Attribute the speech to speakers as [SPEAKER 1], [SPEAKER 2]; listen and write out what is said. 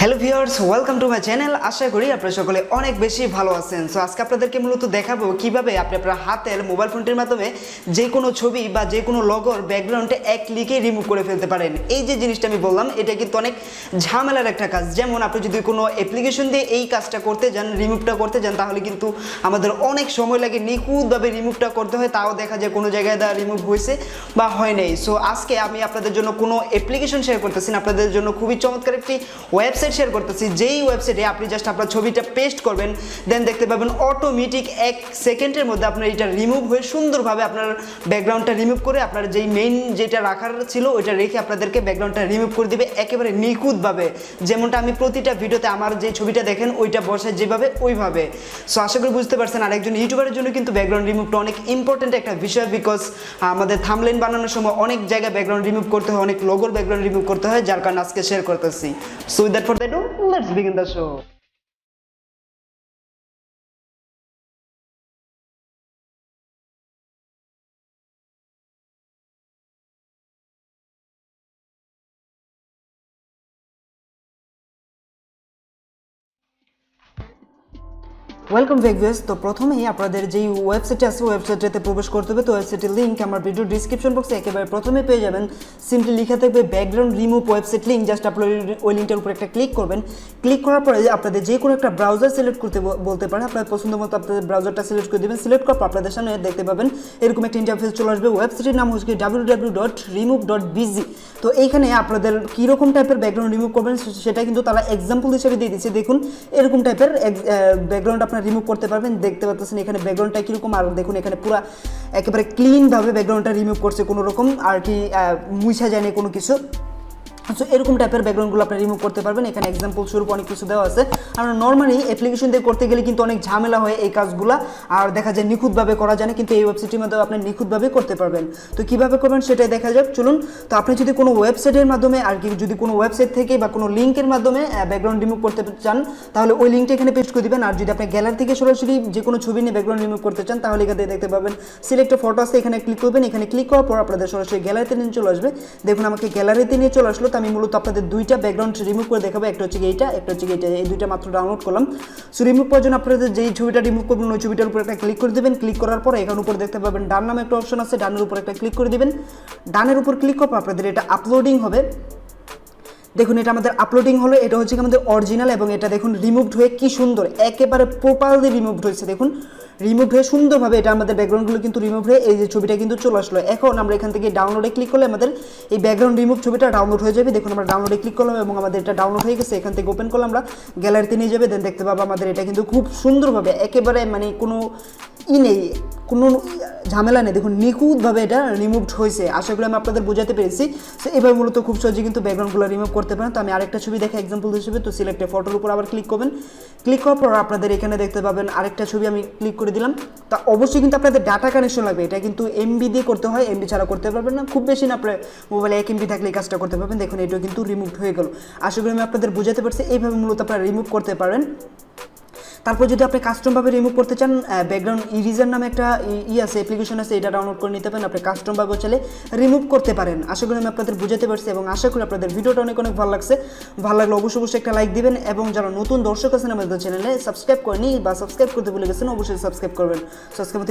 [SPEAKER 1] Hello viewers, welcome to my channel. আশা করি আপনারা সকলে অনেক বেশি ভালো আছেন। সো আজকে আপনাদেরকে মূলত দেখাবো কিভাবে আপনি আপনার হাতের মোবাইল ফোনটির মাধ্যমে যে কোনো ছবি বা যে কোনো লগোর ব্যাকগ্রাউন্ডে এক ক্লিকে রিমুভ করে ফেলতে পারেন। এই যে জিনিসটা আমি বললাম, এটা কিন্তু অনেক ঝামেলার একটা কাজ। যেমন আপনি যদি কোনো অ্যাপ্লিকেশন দিয়ে এই কাজটা করতে যান, রিমুভটা করতে যান, তাহলে কিন্তু আমাদের অনেক সময় লাগে, নিখুঁতভাবে রিমুভটা করতে হয়। তাও দেখা যায় কোনো জায়গায় দা রিমুভ হয়েছে বা হয় নাই। সো আজকে আমি আপনাদের জন্য কোনো অ্যাপ্লিকেশন শেয়ার করতেছি না, আপনাদের জন্য খুবই চমৎকার একটি ওয়েবসাইট শেয়ার করতেছি, যেই ওয়েবসাইটে আপনি জাস্ট আপনার ছবিটা পেস্ট করবেন, দেন দেখতে পাবেন অটোমেটিক 1 সেকেন্ডের মধ্যে আপনার এটা রিমুভ হয়ে সুন্দরভাবে আপনার ব্যাকগ্রাউন্ডটা রিমুভ করে আপনার যেই মেইন যেটা রাখার ছিল ওইটা রেখে আপনাদেরকে ব্যাকগ্রাউন্ডটা রিমুভ করে দিবে একেবারে নিখুঁতভাবে, যেমনটা আমি প্রতিটা ভিডিওতে আমার যে ছবিটা দেখেন ওইটা বসায় যেভাবে ওইভাবে। সো আশা করি বুঝতে পারছেন। আর একজন ইউটিউবারের জন্য কিন্তু ব্যাকগ্রাউন্ড রিমুভটা অনেক ইম্পর্টেন্ট একটা বিষয়, বিকজ আমাদের থাম্বনেইল বানানোর সময় অনেক জায়গায় ব্যাকগ্রাউন্ড রিমুভ করতে হয়, অনেক লোগোর ব্যাকগ্রাউন্ড রিমুভ করতে হয়, যার কারণে আজকে শেয়ার করতেছি। So with that for that, let's begin the show. Welcome back viewers. তো প্রথমেই আপনাদের যেই ওয়েবসাইটে আছে ওয়েবসাইটটাতে প্রবেশ করতে হবে। তো ওয়েবসাইটের লিঙ্ক আমার ভিডিও ডিসক্রিপশন বক্সে একেবারে প্রথমে পেয়ে যাবেন। সিম্পলি লেখা থাকবে background remove website link, just আপনি ওই লিঙ্কটার উপর একটা ক্লিক করবেন। ক্লিক করার পরে আপনাদের যে কোনো একটা ব্রাউজার সিলেক্ট করতে বলতে পারেন, আপনার পছন্দ মতো আপনাদের ব্রাউজারটা সিলেক্ট করে দেবেন। সিলেক্ট করার পর আপনাদের সামনে দেখতে পাবেন এরকম একটা ইন্টারফেস চলে আসবে। ওয়েবসাইটের নাম হচ্ছে www.remove.bg। তো এইখানে আপনাদের কীরকম টাইপের ব্যাকগ্রাউন্ড রিমুভ করবেন সেটা কিন্তু তারা এক্সাম্পল হিসেবে দিয়ে দিচ্ছে। দেখুন এরকম টাইপের ব্যাকগ্রাউন্ড আপনার রিমুভ করতে পারবেন। দেখতে পাচ্ছেন এখানে ব্যাকগ্রাউন্ডটা কীরকম, আর দেখুন এখানে পুরো একেবারে ক্লিনভাবে ব্যাকগ্রাউন্ডটা রিমুভ করছে, কোনো রকম আর কি মুছা যায়নি কোনো কিছু। সো এরকম টাইপের ব্যাকগ্রাউন্ডগুলো আপনি রিমুভ করতে পারবেন। এখানে এক্সাম্পল স্বরূপ অনেক কিছু দেওয়া আছে। আমরা নর্মালি অ্যাপ্লিকেশন দিয়ে করতে গেলে কিন্তু অনেক ঝামেলা হয় এই কাজগুলো, আর দেখা যায় নিখুঁতভাবে করা যায় না, কিন্তু এই ওয়েবসাইটের মাধ্যমে আপনি নিখুঁতভাবে করতে পারবেন। তো কীভাবে করবেন সেটাই দেখা যাক, চলুন। তো আপনি যদি কোনো ওয়েবসাইটের মাধ্যমে আর কি যদি কোনো ওয়েবসাইট থেকে বা কোনো লিঙ্কের মাধ্যমে ব্যাকগ্রাউন্ড রিমুভ করতে চান, তাহলে ওই লিঙ্কটা এখানে পেস্ট করে দেবেন। আর যদি আপনি গ্যালারি থেকে সরাসরি যে কোনো ছবি নিয়ে ব্যাকগ্রাউন্ড রিমুভ করতে চান, তাহলে এখানে দেখতে পাবেন সিলেক্ট ফটো আছে, এখানে ক্লিক করবেন। এখানে ক্লিক করার পর আপনাদের সরাসরি গ্যালারিতে নিয়ে চলে আসবে। দেখুন আমাকে গ্যালারিতে নিয়ে চলে আসলো। তো আমি মূলত আপনাদের দুইটা ব্যাকগ্রাউন্ড রিমুভ করে দেখাবো, একটা হচ্ছে এইটা, একটা হচ্ছে এইটা। এই দুইটা মাত্র ডাউনলোড করলাম। সো রিমুভ করার জন্য আপনাদের যেই ছবিটা রিমুভ করবেন ওই ছবিটার উপর একটা ক্লিক করে দেবেন। ক্লিক করার পর এখানে উপর দেখতে পাবেন ডান নামে একটা অপশন আছে, ডানের উপর একটা ক্লিক করে দেবেন। ডানের উপর ক্লিক করার পর আপনাদের এটা আপলোডিং হবে। দেখুন এটা আমাদের আপলোডিং হলো, এটা হচ্ছে আমাদের অরিজিনাল, এবং এটা দেখুন রিমুভড হয়ে কি সুন্দর একেবারে প্রপারলি রিমুভড হয়েছে। দেখুন রিমুভ হয়ে সুন্দরভাবে এটা আমাদের ব্যাকগ্রাউন্ডগুলো কিন্তু রিমুভ হয়ে এই যে ছবিটা কিন্তু চলে আসলো। এখন আমরা এখান থেকে ডাউনলোডে ক্লিক করলে আমাদের এই ব্যাকগ্রাউন্ড রিমুভ ছবিটা ডাউনলোড হয়ে যাবে। দেখুন আমরা ডাউনলোডে ক্লিক করলাম এবং আমাদের এটা ডাউনলোড হয়ে গেছে। এখান থেকে ওপেন করলাম, আমরা গ্যালারিতে নিয়ে যাবে, দেন দেখতে পাবো আমাদের এটা কিন্তু খুব সুন্দরভাবে একেবারে মানে কোনো নেই, কোনো ঝামেলা নেই। দেখুন নিখুঁতভাবে এটা রিমুভড হয়েছে। আশা করি আমি আপনাদের বোঝাতে পেরেছি। সো এবার মূলত খুব সহজে কিন্তু ব্যাকগ্রাউন্ডগুলো রিমুভ করতে পারেন। তো আমি আরেকটা ছবি দেখে এক্সাম্পল হিসেবে, তো সিলেক্টে ফটোর উপর আবার ক্লিক করবেন। ক্লিক করার পর আপনাদের এখানে দেখতে পাবেন আরেকটা ছবি আমি ক্লিক করে দিলাম। তা অবশ্যই কিন্তু আপনাদের ডাটা কানেকশন লাগবে, এটা কিন্তু এমবি দিয়ে করতে হয়, এমবি ছাড়া করতে পারবেন না। খুব বেশি না, আপনার মোবাইলে 1 MB থাকলে এই কাজটা করতে পারবেন। দেখুন এটাও কিন্তু রিমুভ হয়ে গেল। আশা করি আমি আপনাদের বোঝাতে পারছি। এইভাবে মূলত আপনারা রিমুভ করতে পারেন। তারপর যদি আপনি কাস্টমভাবে রিমুভ করতে চান, ব্যাকগ্রাউন্ড ইরেজার নামে একটা আছে, অ্যাপ্লিকেশন আছে, এটা ডাউনলোড করে নিতে পারেন। আপনি কাস্টমভাবে চাইলে রিমুভ করতে পারেন। আশা করি আমি আপনাদের বোঝাতে পারছি এবং আশা করি আপনাদের ভিডিওটা অনেক অনেক ভালো লাগছে। ভালো লাগলে অবশ্যই একটা লাইক দিবেন, এবং যারা নতুন দর্শক আছেন আমাদের চ্যানেলে সাবস্ক্রাইব করেনি বা সাবস্ক্রাইব করতে ভুলে গেছেন অবশ্যই সাবস্ক্রাইব করবেন। সাবস্ক্রাইব